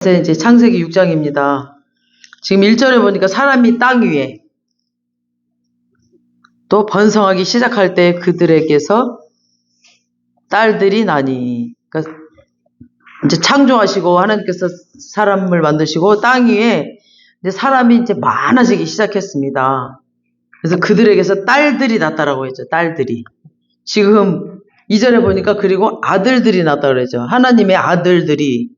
이제 창세기 6장입니다. 지금 1절에 보니까 사람이 땅 위에 또 번성하기 시작할 때 그들에게서 딸들이 나니. 그러니까 이제 창조하시고 하나님께서 사람을 만드시고 땅 위에 이제 사람이 이제 많아지기 시작했습니다. 그래서 그들에게서 딸들이 났다라고 했죠. 딸들이. 지금 2절에 보니까 그리고 아들들이 났다 그러죠. 하나님의 아들들이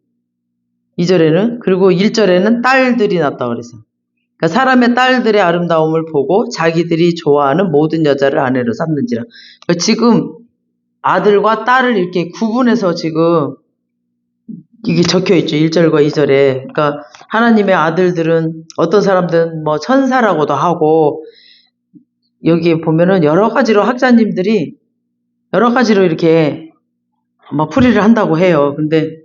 2절에는, 그리고 1절에는 딸들이 났다 그래서. 그러니까 사람의 딸들의 아름다움을 보고 자기들이 좋아하는 모든 여자를 아내로 삼는지라. 그러니까 지금 아들과 딸을 이렇게 구분해서 지금 이게 적혀 있죠. 1절과 2절에. 그러니까 하나님의 아들들은 어떤 사람들은 뭐 천사라고도 하고, 여기에 보면은 여러 가지로 학자님들이 여러 가지로 이렇게 막 풀이를 한다고 해요. 근데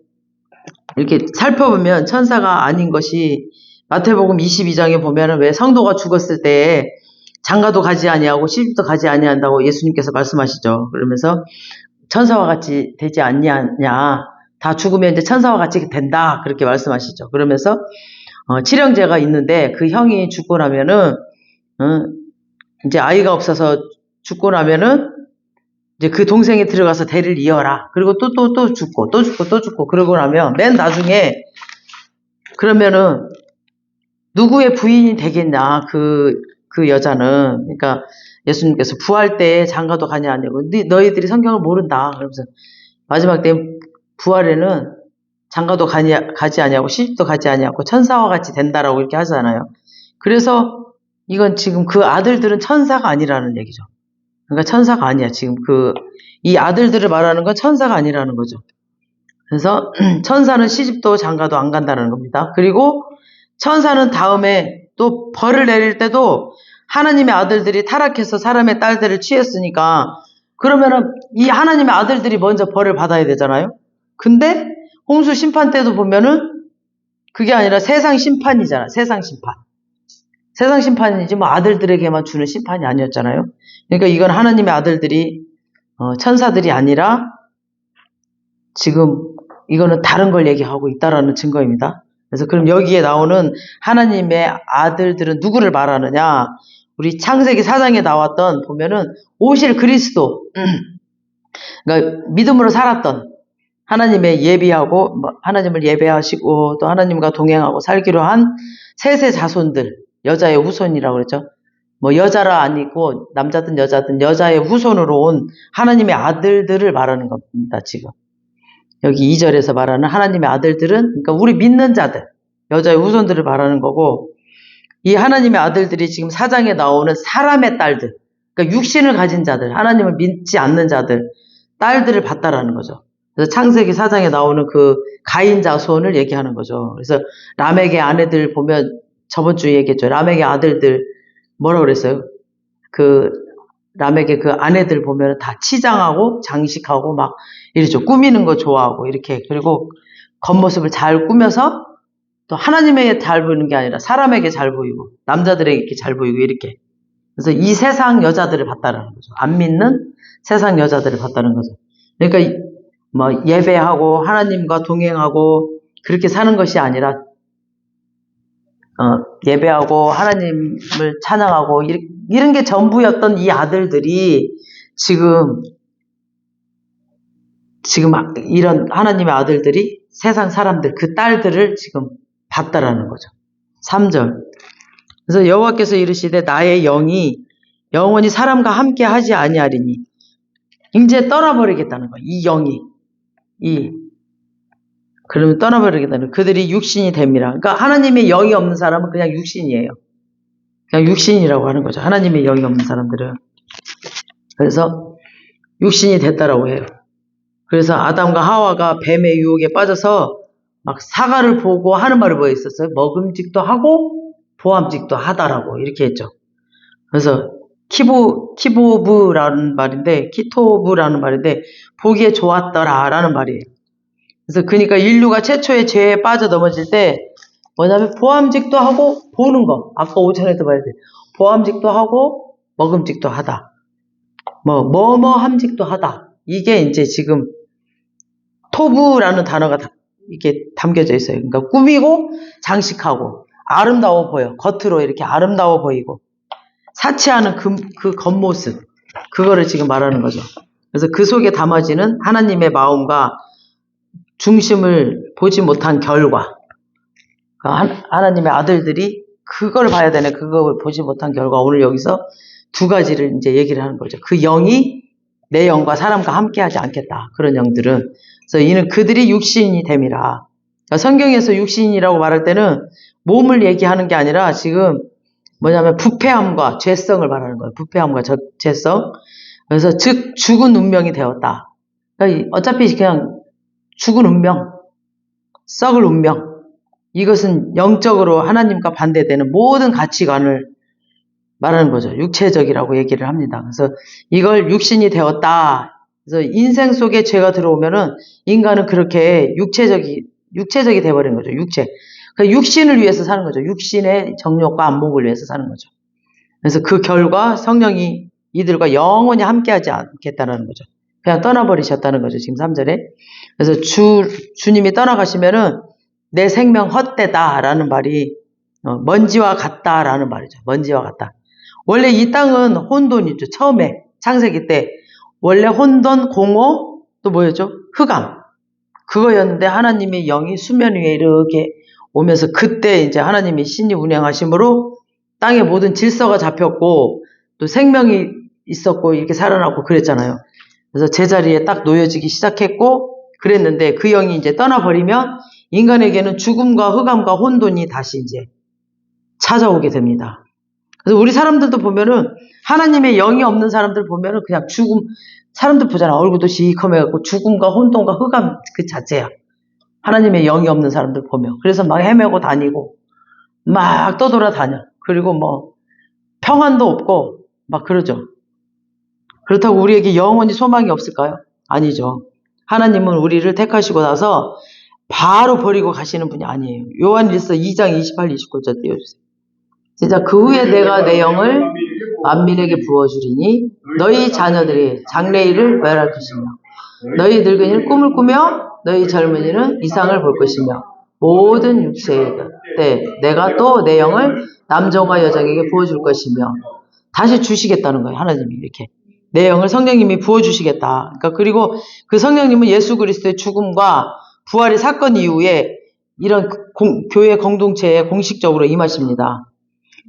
이렇게 살펴보면 천사가 아닌 것이 마태복음 22장에 보면은 왜 성도가 죽었을 때 장가도 가지 아니하고 시집도 가지 아니한다고 예수님께서 말씀하시죠. 그러면서 천사와 같이 되지 않냐냐, 다 죽으면 이제 천사와 같이 된다, 그렇게 말씀하시죠. 그러면서 칠형제가 있는데 그 형이 죽고 나면은 이제 아이가 없어서 죽고 나면은 이제 그 동생이 들어가서 대를 이어라. 그리고 또 죽고 또 죽고 또 죽고 그러고 나면 맨 나중에 그러면은 누구의 부인이 되겠냐, 그 여자는. 그러니까 예수님께서 부활 때 장가도 가냐 아니고 너희들이 성경을 모른다. 그러면서 마지막 때 부활에는 장가도 가지 아니하고 시집도 가지 아니하고 천사와 같이 된다라고 이렇게 하잖아요. 그래서 이건 지금 그 아들들은 천사가 아니라는 얘기죠. 그러니까 천사가 아니야. 지금 이 아들들을 말하는 건 천사가 아니라는 거죠. 그래서 천사는 시집도 장가도 안 간다는 겁니다. 그리고 천사는 다음에 또 벌을 내릴 때도 하나님의 아들들이 타락해서 사람의 딸들을 취했으니까 그러면은 이 하나님의 아들들이 먼저 벌을 받아야 되잖아요. 근데 홍수 심판 때도 보면은 그게 아니라 세상 심판이잖아. 세상 심판. 세상 심판이지 뭐 아들들에게만 주는 심판이 아니었잖아요. 그러니까 이건 하나님의 아들들이 천사들이 아니라 지금 이거는 다른 걸 얘기하고 있다라는 증거입니다. 그래서 그럼 여기에 나오는 하나님의 아들들은 누구를 말하느냐? 우리 창세기 4장에 나왔던 보면은 오실 그리스도, 그러니까 믿음으로 살았던, 하나님의 예비하고 하나님을 예배하시고 또 하나님과 동행하고 살기로 한 셋의 자손들, 여자의 후손이라고 그랬죠. 뭐 여자라 아니고 남자든 여자든 여자의 후손으로 온 하나님의 아들들을 말하는 겁니다. 지금 여기 2절에서 말하는 하나님의 아들들은, 그러니까 우리 믿는 자들, 여자의 후손들을 말하는 거고, 이 하나님의 아들들이 지금 4장에 나오는 사람의 딸들, 그러니까 육신을 가진 자들, 하나님을 믿지 않는 자들, 딸들을 봤다라는 거죠. 그래서 창세기 4장에 나오는 그 가인 자손을 얘기하는 거죠. 그래서 람에게 아내들 보면 저번 주에 얘기했죠. 람에게 아들들 뭐라고 그랬어요? 람에게 그 아내들 보면 다 치장하고 장식하고 막 이러죠. 꾸미는 거 좋아하고 이렇게. 그리고 겉모습을 잘 꾸며서 또 하나님에게 잘 보이는 게 아니라 사람에게 잘 보이고 남자들에게 이렇게 잘 보이고 이렇게. 그래서 이 세상 여자들을 봤다는 거죠. 안 믿는 세상 여자들을 봤다는 거죠. 그러니까 뭐 예배하고 하나님과 동행하고 그렇게 사는 것이 아니라 예배하고 하나님을 찬양하고 이런 게 전부였던 이 아들들이 지금 이런 하나님의 아들들이 세상 사람들, 그 딸들을 지금 봤다라는 거죠. 3절. 그래서 여호와께서 이르시되 나의 영이 영원히 사람과 함께 하지 아니하리니, 이제 떠나버리겠다는 거예요. 이 영이. 그러면 떠나버리겠다는, 그들이 육신이 됨이라. 그러니까 하나님의 영이 없는 사람은 그냥 육신이에요. 그냥 육신이라고 하는 거죠. 하나님의 영이 없는 사람들은. 그래서 육신이 됐다라고 해요. 그래서 아담과 하와가 뱀의 유혹에 빠져서 막 사과를 보고 하는 말이 뭐 있었어요? 먹음직도 하고 보암직도 하다라고 이렇게 했죠. 그래서 키토브라는 말인데 보기에 좋았더라라는 말이에요. 그래서 그러니까 인류가 최초의 죄에 빠져 넘어질 때 뭐냐면 보암직도 하고 보는 거. 아까 5절에도 말했듯이 보암직도 하고 먹음직도 하다. 뭐함직도 하다. 이게 이제 지금 토브라는 단어가 이게 담겨져 있어요. 그러니까 꾸미고 장식하고 아름다워 보여. 겉으로 이렇게 아름다워 보이고 사치하는 그 겉모습, 그거를 지금 말하는 거죠. 그래서 그 속에 담아지는 하나님의 마음과 중심을 보지 못한 결과, 하나님의 아들들이 그걸 봐야 되네. 그걸 보지 못한 결과, 오늘 여기서 두 가지를 이제 얘기를 하는 거죠. 그 영이 내 영과 사람과 함께 하지 않겠다. 그런 영들은. 그래서 이는 그들이 육신이 됨이라. 그러니까 성경에서 육신이라고 말할 때는 몸을 얘기하는 게 아니라 지금 뭐냐면 부패함과 죄성을 말하는 거예요. 부패함과 죄성. 그래서 즉 죽은 운명이 되었다. 그러니까 어차피 그냥 죽은 운명, 썩을 운명. 이것은 영적으로 하나님과 반대되는 모든 가치관을 말하는 거죠. 육체적이라고 얘기를 합니다. 그래서 이걸 육신이 되었다. 그래서 인생 속에 죄가 들어오면은 인간은 그렇게 육체적이 돼버리는 거죠. 육체. 그러니까 육신을 위해서 사는 거죠. 육신의 정욕과 안목을 위해서 사는 거죠. 그래서 그 결과 성령이 이들과 영원히 함께하지 않겠다는 거죠. 그냥 떠나버리셨다는 거죠. 지금 3절에. 그래서 주님이 떠나가시면은 내 생명 헛되다라는 말이 먼지와 같다라는 말이죠. 먼지와 같다. 원래 이 땅은 혼돈이죠. 처음에 창세기 때 원래 혼돈, 공허, 또 뭐였죠? 흑암. 그거였는데 하나님의 영이 수면 위에 이렇게 오면서 그때 이제 하나님이 신이 운행하심으로 땅의 모든 질서가 잡혔고 또 생명이 있었고 이렇게 살아나고 그랬잖아요. 그래서 제자리에 딱 놓여지기 시작했고 그랬는데 그 영이 이제 떠나버리면 인간에게는 죽음과 흑암과 혼돈이 다시 이제 찾아오게 됩니다. 그래서 우리 사람들도 보면은 하나님의 영이 없는 사람들 보면은 그냥 죽음, 사람들 보잖아. 얼굴도 시커매갖고 죽음과 혼돈과 흑암 그 자체야. 하나님의 영이 없는 사람들 보면. 그래서 막 헤매고 다니고 막 떠돌아다녀. 그리고 뭐 평안도 없고 막 그러죠. 그렇다고 우리에게 영원히 소망이 없을까요? 아니죠. 하나님은 우리를 택하시고 나서 바로 버리고 가시는 분이 아니에요. 요한일서 2장 28, 29절 띄워주세요. 진짜 그 후에 내가 내 영을 만민에게 부어주리니 너희 자녀들이 장래일을 멸할 것이며 너희 늙은이는 꿈을 꾸며 너희 젊은이는 이상을 볼 것이며 모든 육체에 내가 또 내 영을 남종과 여종에게 부어줄 것이며 다시 주시겠다는 거예요. 하나님이 이렇게 내 영을 성령님이 부어주시겠다. 그러니까 그리고 그 성령님은 예수 그리스도의 죽음과 부활의 사건 이후에 이런 교회 공동체에 공식적으로 임하십니다.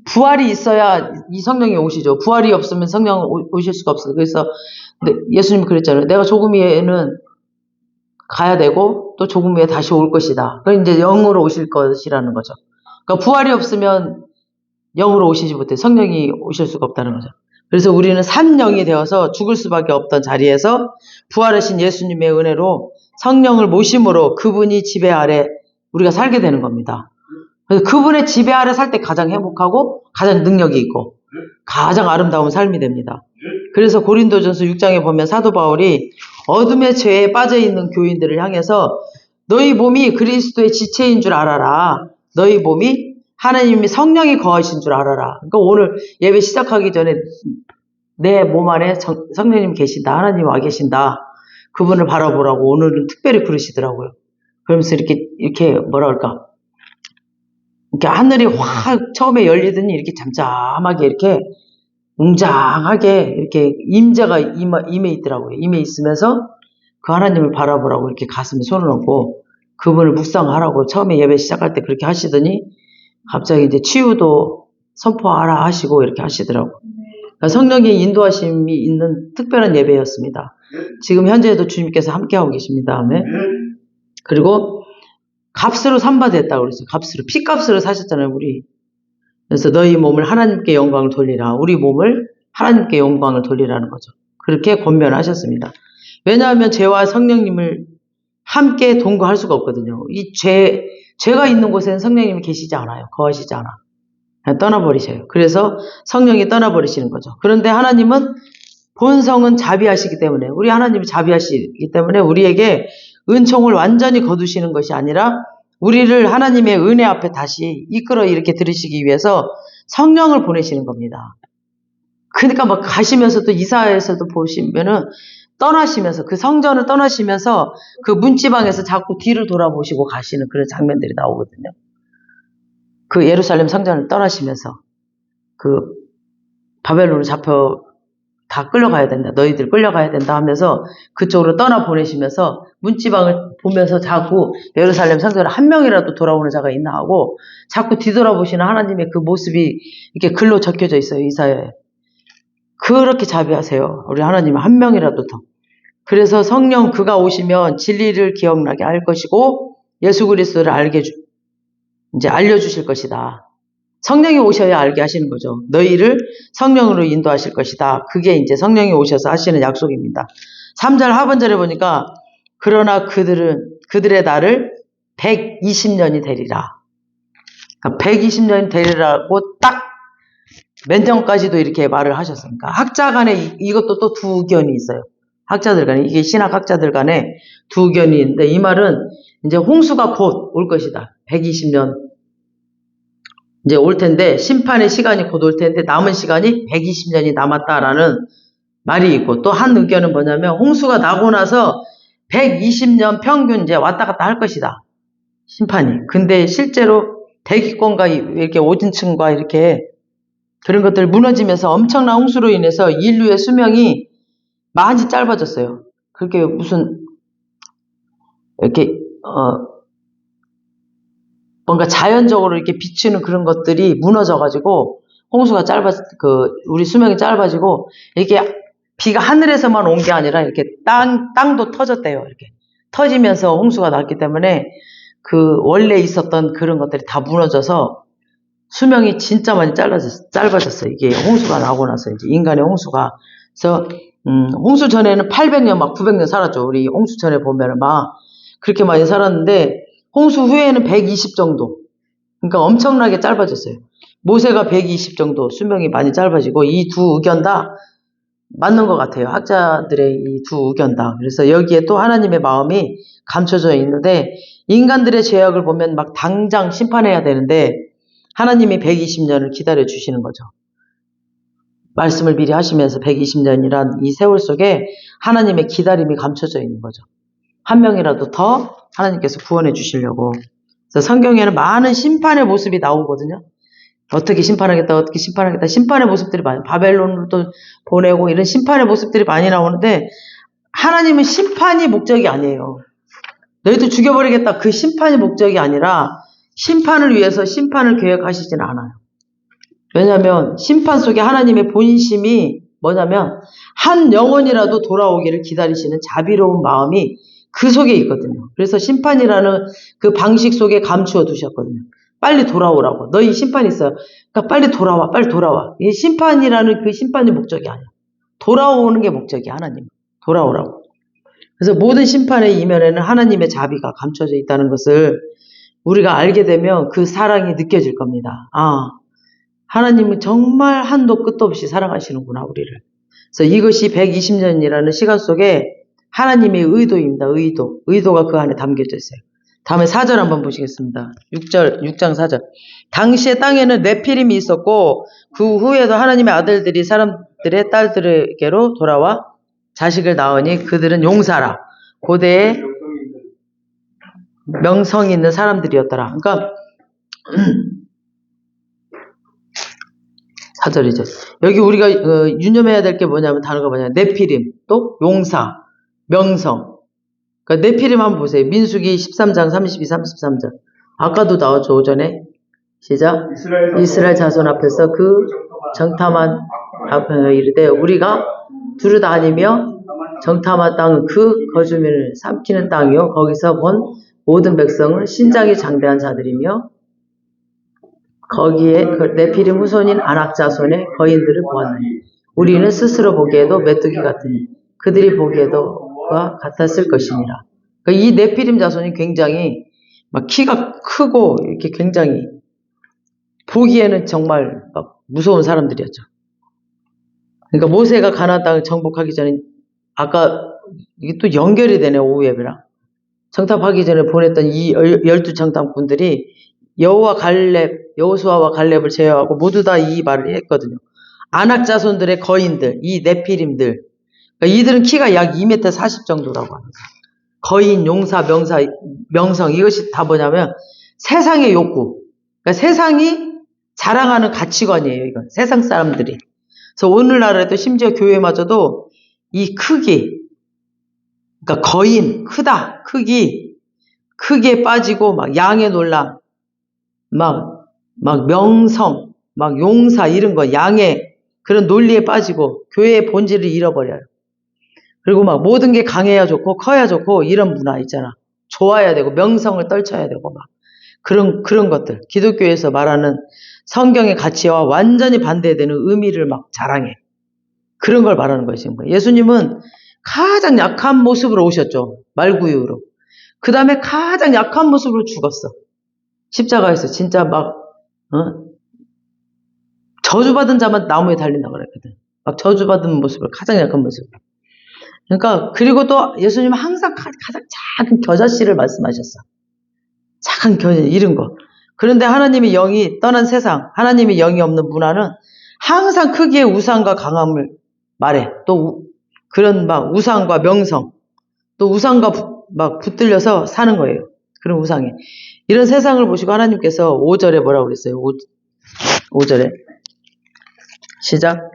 부활이 있어야 이 성령이 오시죠. 부활이 없으면 성령 오실 수가 없어요. 그래서 예수님이 그랬잖아요. 내가 조금 후에는 가야 되고 또 조금 후에 다시 올 것이다. 그럼 이제 영으로 오실 것이라는 거죠. 그러니까 부활이 없으면 영으로 오시지 못해. 성령이 오실 수가 없다는 거죠. 그래서 우리는 산 영이 되어서 죽을 수밖에 없던 자리에서 부활하신 예수님의 은혜로 성령을 모심으로 그분이 지배 아래 우리가 살게 되는 겁니다. 그래서 그분의 지배 아래 살 때 가장 행복하고 가장 능력이 있고 가장 아름다운 삶이 됩니다. 그래서 고린도전서 6장에 보면 사도 바울이 어둠의 죄에 빠져있는 교인들을 향해서 너희 몸이 그리스도의 지체인 줄 알아라. 너희 몸이 하나님이 성령이 거하신 줄 알아라. 그러니까 오늘 예배 시작하기 전에 내 몸 안에 성령님 계신다. 하나님 와 계신다. 그분을 바라보라고 오늘은 특별히 부르시더라고요. 그러면서 이렇게 뭐라 그럴까. 이렇게 하늘이 확 처음에 열리더니 이렇게 잠잠하게 이렇게 웅장하게 이렇게 임재가 임해 있더라고요. 임해 있으면서 그 하나님을 바라보라고 이렇게 가슴에 손을 얹고 그분을 묵상하라고 처음에 예배 시작할 때 그렇게 하시더니 갑자기 이제 치유도 선포하라 하시고 이렇게 하시더라고요. 그러니까 성령의 인도하심이 있는 특별한 예배였습니다. 지금 현재에도 주님께서 함께하고 계십니다. 아멘. 그리고 값으로 산바됐다고 그랬어요. 값으로. 피값으로 사셨잖아요, 우리. 그래서 너희 몸을 하나님께 영광을 돌리라. 우리 몸을 하나님께 영광을 돌리라는 거죠. 그렇게 권면하셨습니다. 왜냐하면 죄와 성령님을 함께 동거할 수가 없거든요. 이 죄가 있는 곳에는 성령님이 계시지 않아요. 거하시지 않아. 그냥 떠나버리셔요. 그래서 성령이 떠나버리시는 거죠. 그런데 하나님은 본성은 자비하시기 때문에 우리 하나님이 자비하시기 때문에 우리에게 은총을 완전히 거두시는 것이 아니라 우리를 하나님의 은혜 앞에 다시 이끌어 이렇게 들으시기 위해서 성령을 보내시는 겁니다. 그러니까 막 가시면서 또 이사야에서도 보시면은 떠나시면서 그 성전을 떠나시면서 그 문지방에서 자꾸 뒤를 돌아보시고 가시는 그런 장면들이 나오거든요. 그 예루살렘 성전을 떠나시면서 그 바벨론으로 잡혀 다 끌려가야 된다. 너희들 끌려가야 된다 하면서 그쪽으로 떠나보내시면서 문지방을 보면서 자꾸 예루살렘 성전에 한 명이라도 돌아오는 자가 있나 하고 자꾸 뒤돌아보시는 하나님의 그 모습이 이렇게 글로 적혀져 있어요. 이사야에. 그렇게 자비하세요. 우리 하나님은 한 명이라도 더. 그래서 성령 그가 오시면 진리를 기억나게 할 것이고 예수 그리스도를 이제 알려주실 것이다. 성령이 오셔야 알게 하시는 거죠. 너희를 성령으로 인도하실 것이다. 그게 이제 성령이 오셔서 하시는 약속입니다. 3절 하반절에 보니까 그러나 그들의 날을 120년이 되리라. 그러니까 120년이 되리라고 딱 몇 년까지도 이렇게 말을 하셨으니까 학자 간에 이것도 또 두 의견이 있어요. 학자들 간에 이게 신학 학자들 간에 두 의견이 있는데 이 말은 이제 홍수가 곧 올 것이다. 120년 이제 올 텐데 심판의 시간이 곧 올 텐데 남은 시간이 120년이 남았다라는 말이 있고 또 한 의견은 뭐냐면 홍수가 나고 나서 120년 평균 이제 왔다 갔다 할 것이다. 심판이. 근데 실제로 대기권과 이렇게 오진층과 이렇게 그런 것들 무너지면서 엄청난 홍수로 인해서 인류의 수명이 많이 짧아졌어요. 그렇게 무슨 이렇게 뭔가 자연적으로 이렇게 비추는 그런 것들이 무너져가지고 홍수가 우리 수명이 짧아지고 이게 비가 하늘에서만 온 게 아니라 이렇게 땅도 터졌대요. 이렇게 터지면서 홍수가 났기 때문에 그 원래 있었던 그런 것들이 다 무너져서 수명이 진짜 많이 짧아졌어요. 이게 홍수가 나고 나서 이제 인간의 홍수가. 그래서 홍수 전에는 800년 막 900년 살았죠. 우리 홍수 전에 보면은 막 그렇게 많이 살았는데 홍수 후에는 120 정도. 그러니까 엄청나게 짧아졌어요. 모세가 120 정도 수명이 많이 짧아지고 이 두 의견 다 맞는 것 같아요. 학자들의 이 두 의견 다. 그래서 여기에 또 하나님의 마음이 감춰져 있는데 인간들의 죄악을 보면 막 당장 심판해야 되는데 하나님이 120년을 기다려 주시는 거죠. 말씀을 미리 하시면서 120년이란 이 세월 속에 하나님의 기다림이 감춰져 있는 거죠. 한 명이라도 더 하나님께서 구원해 주시려고. 그래서 성경에는 많은 심판의 모습이 나오거든요. 어떻게 심판하겠다, 어떻게 심판하겠다. 심판의 모습들이 많아요. 바벨론으로 또 보내고 이런 심판의 모습들이 많이 나오는데 하나님은 심판이 목적이 아니에요. 너희도 죽여버리겠다. 그 심판이 목적이 아니라 심판을 위해서 심판을 계획하시지는 않아요. 왜냐하면 심판 속에 하나님의 본심이 뭐냐면 한 영혼이라도 돌아오기를 기다리시는 자비로운 마음이 그 속에 있거든요. 그래서 심판이라는 그 방식 속에 감추어 두셨거든요. 빨리 돌아오라고. 너희 심판이 있어요. 그러니까 빨리 돌아와, 빨리 돌아와. 이 심판이라는 그 심판이 목적이 아니야. 돌아오는 게 목적이야, 하나님. 돌아오라고. 그래서 모든 심판의 이면에는 하나님의 자비가 감춰져 있다는 것을 우리가 알게 되면 그 사랑이 느껴질 겁니다. 아, 하나님은 정말 한도 끝도 없이 사랑하시는구나, 우리를. 그래서 이것이 120년이라는 시간 속에 하나님의 의도입니다. 의도가 그 안에 담겨져 있어요. 다음에 4절 한번 보시겠습니다. 6장 4절. 당시에 땅에는 네피림이 있었고 그 후에도 하나님의 아들들이 사람들의 딸들에게로 돌아와 자식을 낳으니 그들은 용사라. 고대에 명성 있는 사람들이었더라. 그러니까 4절이죠. 여기 우리가 유념해야 될 게 뭐냐면 단어가 뭐냐면 네피림, 또 용사, 명성. 그러니까 네피림 한번 보세요. 민수기 13장 32, 33절. 아까도 나왔죠, 오전에. 시작. 이스라엘 자손 앞에서 그 정탐한 앞에 이르되 우리가 두루다니며 정탐한 땅은 그 거주민을 삼키는 땅이요 거기서 본 모든 백성은 신장이 장대한 자들이며 거기에 네피림 후손인 아낙 자손의 거인들을 보았느니 우리는 스스로 보기에도 메뚜기 같으니 그들이 보기에도 그와 같았을 것이니라. 그러니까 이 네피림 자손이 굉장히 막 키가 크고 이렇게 굉장히 보기에는 정말 막 무서운 사람들이었죠. 그러니까 모세가 가나안 땅을 정복하기 전에 아까 이게 또 연결이 되네, 오후 예배랑. 정탐하기 전에 보냈던 이 12정탐꾼들이 여호수아와 갈렙을 제어하고 모두 다 이 말을 했거든요. 아낙 자손들의 거인들, 이 네피림들, 그러니까 이들은 키가 약 2m 40 정도라고 합니다. 거인, 용사, 명성 이것이 다 뭐냐면 세상의 욕구. 그러니까 세상이 자랑하는 가치관이에요. 이건 세상 사람들이. 그래서 오늘날에도 심지어 교회마저도 이 크기, 그러니까 거인, 크다, 크기에 빠지고 막 양의 논란, 막 명성, 막 용사 이런 거 양의 그런 논리에 빠지고 교회의 본질을 잃어버려요. 그리고 막 모든 게 강해야 좋고 커야 좋고 이런 문화 있잖아. 좋아야 되고 명성을 떨쳐야 되고 막 그런 것들. 기독교에서 말하는 성경의 가치와 완전히 반대되는 의미를 막 자랑해. 그런 걸 말하는 거예요, 지금. 예수님은 가장 약한 모습으로 오셨죠. 말구유로. 그 다음에 가장 약한 모습으로 죽었어. 십자가에서 진짜 막 저주받은 자만 나무에 달린다고 그랬거든. 막 저주받은 모습으로 가장 약한 모습. 그러니까 그리고 또 예수님은 항상 가장 작은 겨자씨를 말씀하셨어. 작은 겨자 이런 거. 그런데 하나님의 영이 떠난 세상, 하나님의 영이 없는 문화는 항상 크기의 우상과 강함을 말해. 또 그런 막 우상과 명성, 또 우상과 막 붙들려서 사는 거예요. 그런 우상에. 이런 세상을 보시고 하나님께서 5절에 뭐라고 그랬어요? 5절에 시작.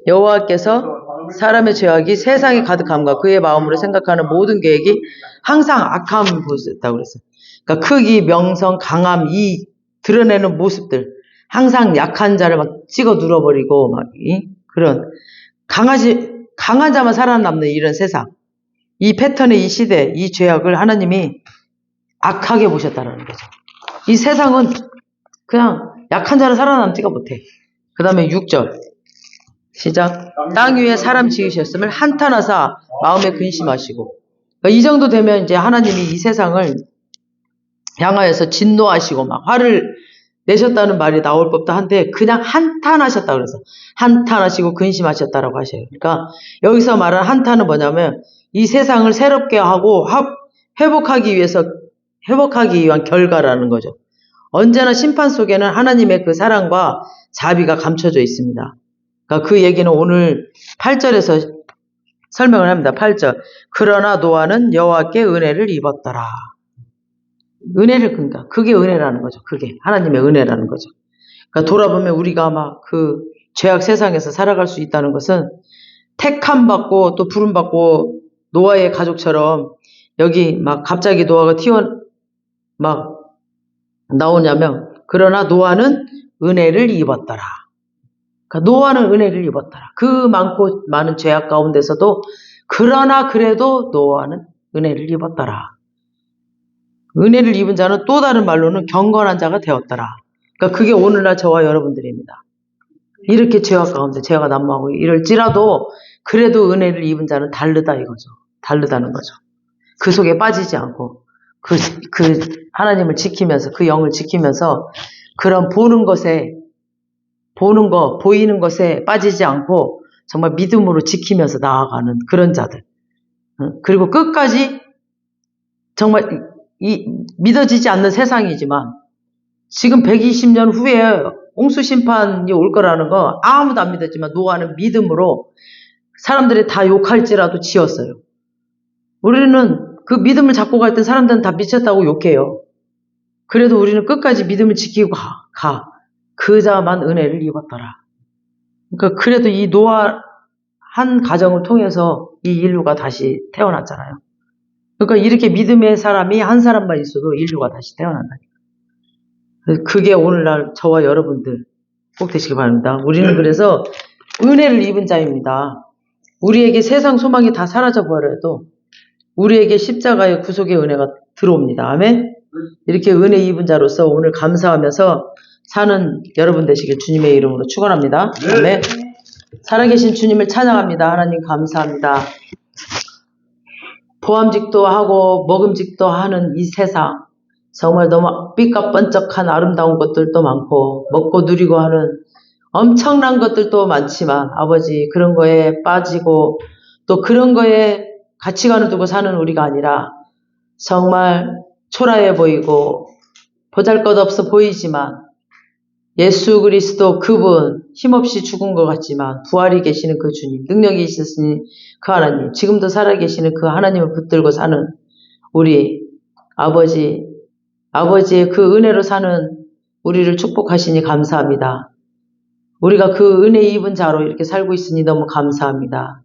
여호와께서 사람의 죄악이 세상에 가득함과 그의 마음으로 생각하는 모든 계획이 항상 악함을 보였다고 그랬어요. 그러니까 크기, 명성, 강함 이 드러내는 모습들 항상 약한 자를 막 찍어 눌러버리고 막 그런 강한 자만 살아남는 이런 세상, 이 패턴의 이 시대, 이 죄악을 하나님이 악하게 보셨다는 거죠. 이 세상은 그냥 약한 자는 살아남지가 못해. 그 다음에 6절 시작. 땅 위에 사람 지으셨음을 한탄하사 마음에 근심하시고. 그러니까 이 정도 되면 이제 하나님이 이 세상을 향하여서 진노하시고 막 화를 내셨다는 말이 나올 법도 한데 그냥 한탄하셨다 그래서 한탄하시고 근심하셨다라고 하셔요. 그러니까 여기서 말하는 한탄은 뭐냐면 이 세상을 새롭게 하고 회복하기 위한 결과라는 거죠. 언제나 심판 속에는 하나님의 그 사랑과 자비가 감춰져 있습니다. 그러니까 그 얘기는 오늘 8절에서 설명을 합니다. 8절. 그러나 노아는 여호와께 은혜를 입었더라. 은혜를 그러니까 그게 은혜라는 거죠. 그게 하나님의 은혜라는 거죠. 그러니까 돌아보면 우리가 막 그 죄악 세상에서 살아갈 수 있다는 것은 택함 받고 또 부름 받고 노아의 가족처럼 여기 막 갑자기 노아가 막 나오냐면 그러나 노아는 은혜를 입었더라. 그러니까 노아는 은혜를 입었더라. 그 많고 많은 죄악 가운데서도 그러나 그래도 노아는 은혜를 입었더라. 은혜를 입은 자는 또 다른 말로는 경건한 자가 되었더라. 그러니까 그게 오늘날 저와 여러분들입니다. 이렇게 죄악 가운데 죄가 난무하고 이럴지라도 그래도 은혜를 입은 자는 다르다 이거죠. 다르다는 거죠. 그 속에 빠지지 않고 그 하나님을 지키면서 그 영을 지키면서 그런 보이는 것에 빠지지 않고 정말 믿음으로 지키면서 나아가는 그런 자들. 그리고 끝까지 정말 믿어지지 않는 세상이지만 지금 120년 후에 홍수 심판이 올 거라는 거 아무도 안 믿었지만 노아는 믿음으로 사람들이 다 욕할지라도 지었어요. 우리는 그 믿음을 잡고 갈 땐 사람들은 다 미쳤다고 욕해요. 그래도 우리는 끝까지 믿음을 지키고 가. 그 자만 은혜를 입었더라. 그러니까 그래도 이 노아 한 가정을 통해서 이 인류가 다시 태어났잖아요. 그러니까 이렇게 믿음의 사람이 한 사람만 있어도 인류가 다시 태어난다니까. 그게 오늘날 저와 여러분들 꼭 되시기 바랍니다. 우리는 그래서 은혜를 입은 자입니다. 우리에게 세상 소망이 다 사라져버려도 우리에게 십자가의 구속의 은혜가 들어옵니다. 아멘? 이렇게 은혜 입은 자로서 오늘 감사하면서 사는 여러분 되시길 주님의 이름으로 축원합니다. 아멘. 살아계신 주님을 찬양합니다. 하나님 감사합니다. 보암직도 하고 먹음직도 하는 이 세상 정말 너무 삐까번쩍한 아름다운 것들도 많고 먹고 누리고 하는 엄청난 것들도 많지만 아버지 그런 거에 빠지고 또 그런 거에 가치관을 두고 사는 우리가 아니라 정말 초라해 보이고 보잘것없어 보이지만 예수 그리스도 그분 힘없이 죽은 것 같지만 부활이 계시는 그 주님, 능력이 있으신 그 하나님, 지금도 살아계시는 그 하나님을 붙들고 사는 우리 아버지의 그 은혜로 사는 우리를 축복하시니 감사합니다. 우리가 그 은혜 입은 자로 이렇게 살고 있으니 너무 감사합니다.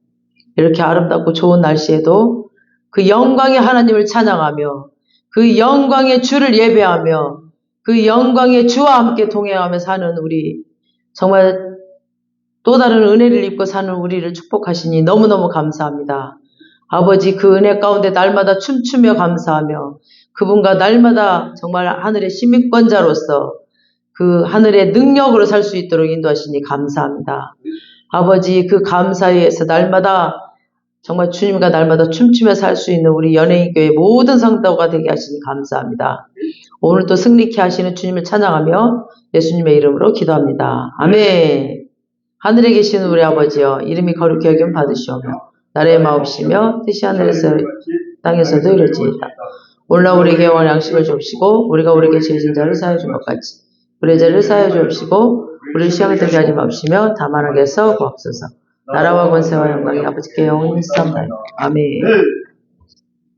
이렇게 아름답고 좋은 날씨에도 그 영광의 하나님을 찬양하며 그 영광의 주를 예배하며 그 영광의 주와 함께 동행하며 사는 우리 정말 또 다른 은혜를 입고 사는 우리를 축복하시니 너무너무 감사합니다. 아버지 그 은혜 가운데 날마다 춤추며 감사하며 그분과 날마다 정말 하늘의 시민권자로서 그 하늘의 능력으로 살 수 있도록 인도하시니 감사합니다. 아버지 그 감사에서 날마다 정말 주님과 날마다 춤추며 살 수 있는 우리 연예인교회 모든 성도가 되게 하시니 감사합니다. 오늘도 승리케 하시는 주님을 찬양하며 예수님의 이름으로 기도합니다. 아멘. 하늘에 계시는 우리 아버지여 이름이 거룩히 여김 받으시오며 나라의 마옵시며 뜻이 하늘에서 땅에서도 이루어지이다. 오늘날 우리에게 영원한 양식을 주옵시고 우리가 우리에게 죄 진 자를 사하여 준 것 같이 우리의 죄를 사하여 주옵시고 우리를 시험에 들게 하지 마옵시며 다만 하게 해서 구하옵소서. 나라와 권세와 영광이 아버지께 영원히 있사옵나이다. 아멘.